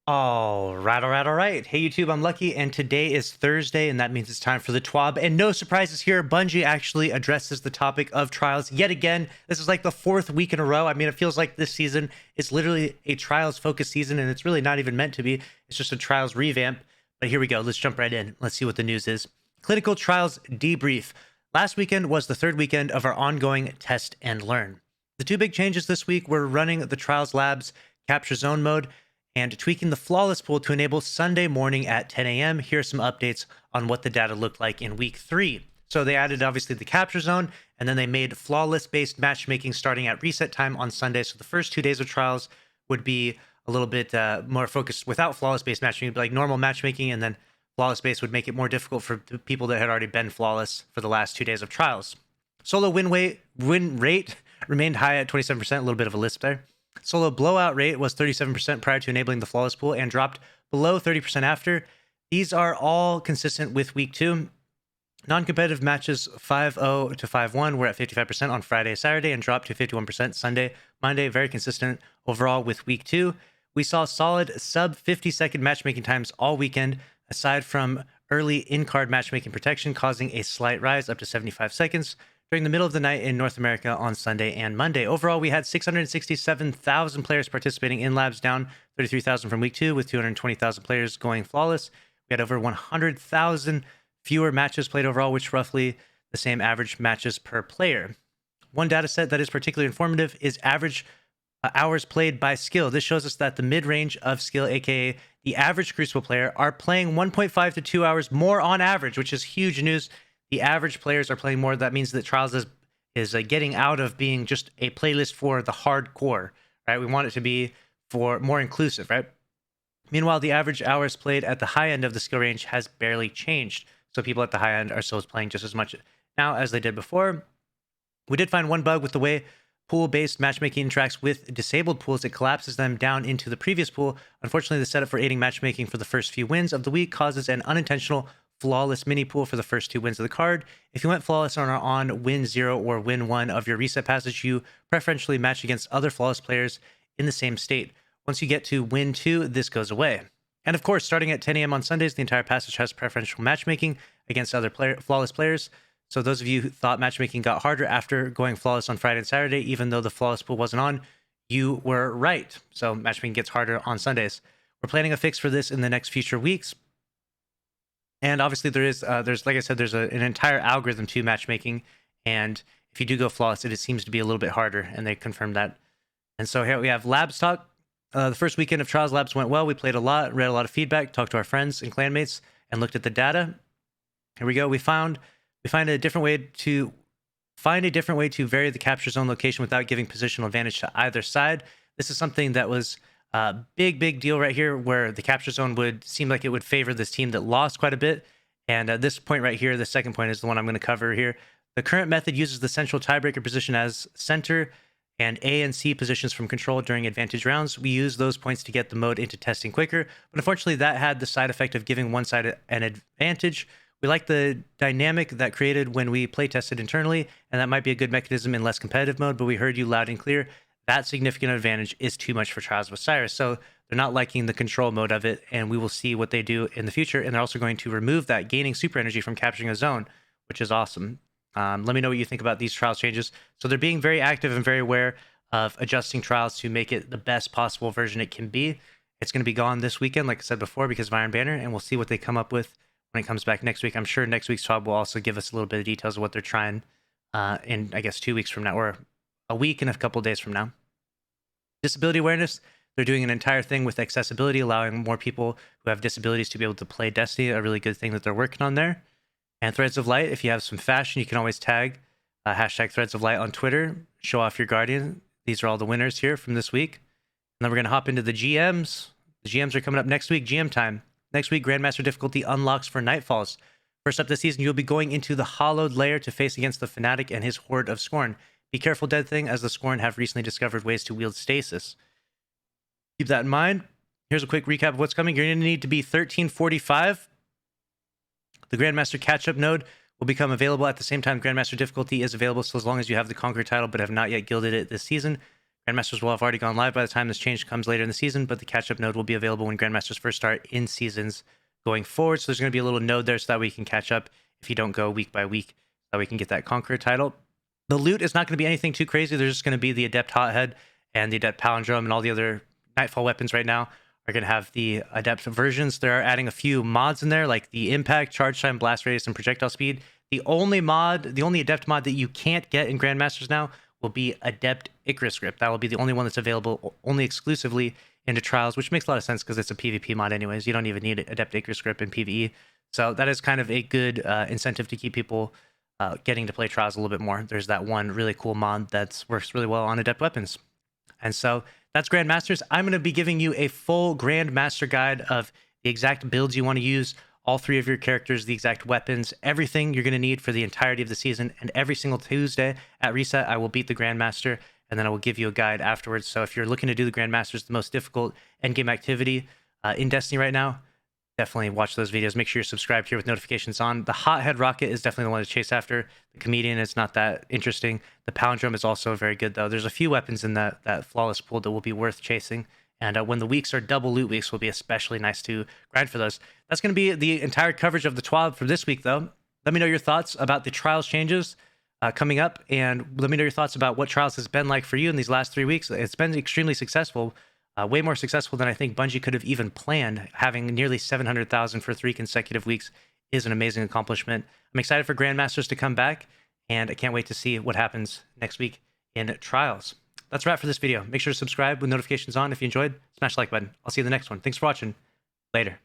All right. Hey, YouTube, I'm Lucky, and today is Thursday, and that means it's time for the TWAB. And no surprises here, Bungie actually addresses the topic of trials yet again. This is like the fourth week in a row. I mean, it feels like this season is literally a trials-focused season, and it's really not even meant to be. It's just a trials revamp. But here we go. Let's jump right in. Let's see what the news is. Clinical trials debrief. Last weekend was the third weekend of our ongoing test and learn. The two big changes this week were running the trials labs capture zone mode and tweaking the flawless pool to enable Sunday morning at 10 a.m. Here are some updates on what the data looked like in week 3. So they added obviously the capture zone, and then they made flawless based matchmaking starting at reset time on Sunday. So the first 2 days of trials would be a little bit more focused without flawless based matchmaking, but like normal matchmaking, and then flawless based would make it more difficult for the people that had already been flawless for the last 2 days of trials. Solo win rate remained high at 27%, a little bit of a lisp there. Solo blowout rate was 37% prior to enabling the flawless pool and dropped below 30% after. These are all consistent with week 2. Non-competitive matches 5-0 to 5-1 were at 55% on Friday, Saturday, and dropped to 51% Sunday, Monday. Very consistent overall with week 2. We saw solid sub 50-second matchmaking times all weekend, aside from early in-card matchmaking protection causing a slight rise up to 75 seconds during the middle of the night in North America on Sunday and Monday. Overall, we had 667,000 players participating in labs, down 33,000 from week 2, with 220,000 players going flawless. We had over 100,000 fewer matches played overall, which roughly the same average matches per player. One data set that is particularly informative is average hours played by skill. This shows us that the mid-range of skill, aka the average Crucible player, are playing 1.5 to 2 hours more on average, which is huge news. The average players are playing more. That means that Trials is getting out of being just a playlist for the hardcore, right? We want it to be for more inclusive, right? Meanwhile, the average hours played at the high end of the skill range has barely changed. So people at the high end are still playing just as much now as they did before. We did find one bug with the way pool-based matchmaking interacts with disabled pools. It collapses them down into the previous pool. Unfortunately, the setup for aiding matchmaking for the first few wins of the week causes an unintentional flawless mini pool for the first 2 wins of the card. If you went flawless on win 0 or win 1 of your reset passage, you preferentially match against other flawless players in the same state. Once you get to win 2, this goes away. And of course, starting at 10 a.m. on Sundays, the entire passage has preferential matchmaking against other flawless players. So those of you who thought matchmaking got harder after going flawless on Friday and Saturday, even though the flawless pool wasn't on, you were right. So matchmaking gets harder on Sundays. We're planning a fix for this in the next future weeks. And obviously there's like I said, there's an entire algorithm to matchmaking. And if you do go flawless, it seems to be a little bit harder, and they confirmed that. And so here we have Labs Talk. The first weekend of Trials Labs went well. We played a lot, read a lot of feedback, talked to our friends and clanmates, and looked at the data. Here we go. We find a different way to vary the capture zone location without giving positional advantage to either side. This is something that was a big deal right here, where the capture zone would seem like it would favor this team that lost quite a bit. And this point right here, the second point, is the one I'm going to cover here. The current method uses the central tiebreaker position as center and A and C positions from control during advantage rounds. We use those points to get the mode into testing quicker, but unfortunately that had the side effect of giving one side an advantage. We like the dynamic that created when we play tested internally, and that might be a good mechanism in less competitive mode, but we heard you loud and clear. That significant advantage is too much for Trials of Osiris. So they're not liking the control mode of it, and we will see what they do in the future. And they're also going to remove that gaining super energy from capturing a zone, which is awesome. Let me know what you think about these Trials changes. So they're being very active and very aware of adjusting Trials to make it the best possible version it can be. It's going to be gone this weekend, like I said before, because of Iron Banner, and we'll see what they come up with when it comes back next week. I'm sure next week's talk will also give us a little bit of details of what they're trying in, I guess, 2 weeks from now, or a week and a couple days from now. Disability awareness. They're doing an entire thing with accessibility, allowing more people who have disabilities to be able to play Destiny, a really good thing that they're working on there. And Threads of Light, if you have some fashion, you can always tag hashtag Threads of Light on Twitter, show off your Guardian. These are all the winners here from this week. And then we're going to hop into the GMs. The GMs are coming up next week, GM time. Next week, Grandmaster difficulty unlocks for Nightfalls. First up this season, you'll be going into the Hollowed Lair to face against the Fnatic and his Horde of Scorn. Be careful, Dead Thing, as the Scorn have recently discovered ways to wield stasis. Keep that in mind. Here's a quick recap of what's coming. You're going to need to be 1345. The Grandmaster catch-up node will become available at the same time Grandmaster difficulty is available, so as long as you have the Conqueror title but have not yet gilded it this season. Grandmasters will have already gone live by the time this change comes later in the season, but the catch-up node will be available when Grandmasters first start in seasons going forward. So there's going to be a little node there so that we can catch up if you don't go week by week, so that we can get that Conqueror title. The loot is not going to be anything too crazy. There's just going to be the Adept Hothead and the Adept Palindrome, and all the other Nightfall weapons right now are going to have the Adept versions. They're adding a few mods in there, like the Impact, Charge Time, Blast Radius, and Projectile Speed. The only Adept mod that you can't get in Grandmasters now will be Adept Icarus Grip. That will be the only one that's available only exclusively into Trials, which makes a lot of sense because it's a PvP mod anyways. You don't even need Adept Icarus Grip in PvE. So that is kind of a good incentive to keep people getting to play Trials a little bit more. There's that one really cool mod that works really well on Adept weapons. And so that's Grandmasters. I'm going to be giving you a full Grandmaster guide of the exact builds you want to use, all three of your characters, the exact weapons, everything you're going to need for the entirety of the season. And every single Tuesday at Reset, I will beat the Grandmaster, and then I will give you a guide afterwards. So if you're looking to do the Grandmasters, the most difficult endgame activity in Destiny right now, definitely watch those videos. Make sure you're subscribed here with notifications on. The Hothead Rocket is definitely the one to chase after. The Comedian is not that interesting. The Palindrome is also very good, though. There's a few weapons in that Flawless pool that will be worth chasing. And when the weeks are double loot weeks, will be especially nice to grind for those. That's going to be the entire coverage of the TWAB for this week, though. Let me know your thoughts about the Trials changes coming up, and let me know your thoughts about what Trials has been like for you in these last 3 weeks. It's been extremely successful. Way more successful than I think Bungie could have even planned. Having nearly 700,000 for 3 consecutive weeks is an amazing accomplishment. I'm excited for Grandmasters to come back, and I can't wait to see what happens next week in Trials. That's a wrap for this video. Make sure to subscribe with notifications on if you enjoyed. Smash the like button. I'll see you in the next one. Thanks for watching. Later.